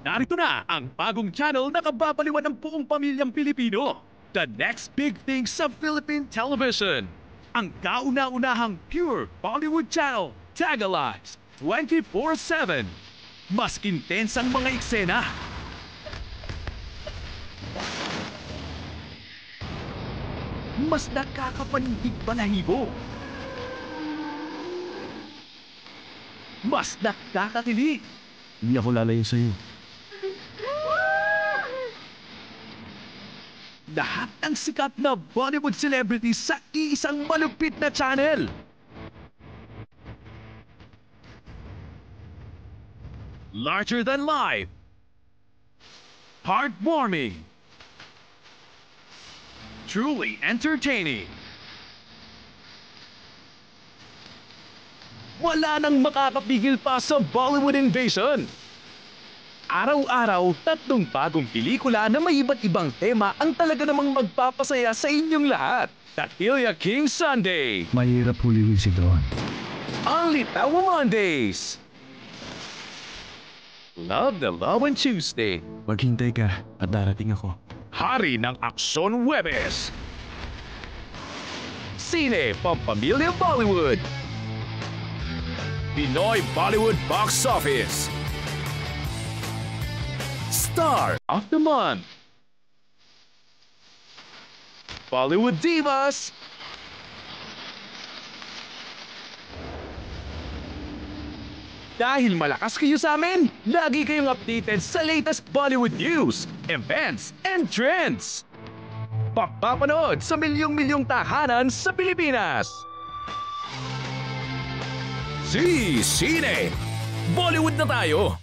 Narito na ang bagong channel na kababaliwan ng buong pamilyang Pilipino. The next big thing sa Philippine television. Ang kauna-unahang pure Bollywood channel, Tagalives 24/7. Mas intense ang mga eksena. Mas nakakapanindig balahibo. Mas nakakakilig. Hindi ako lalayo sa'yo. Lahat ng sikat na Bollywood celebrities sa isang malupit na channel. Larger than life. Heartwarming. Truly entertaining. Wala nang makakapigil pa sa Bollywood Invasion. Araw-araw, 3 bagong pelikula na may iba't ibang tema ang talaga namang magpapasaya sa inyong lahat. Takilya King Sunday. Mahirap hulihin si Don. Only Tawa Mondays. Love the Laban Tuesday. Maghintay ka at darating ako. Hari ng Aksyon Huwebes. Sine Pampamilya Bollywood. Pinoy Bollywood Box Office. Star of the Month. Bollywood Divas. Dahil malakas kayo sa amin, lagi kayong updated sa latest Bollywood news, events, and trends. Papapanood sa milyong-milyong tahanan sa Pilipinas. Sine! Bollywood na tayo!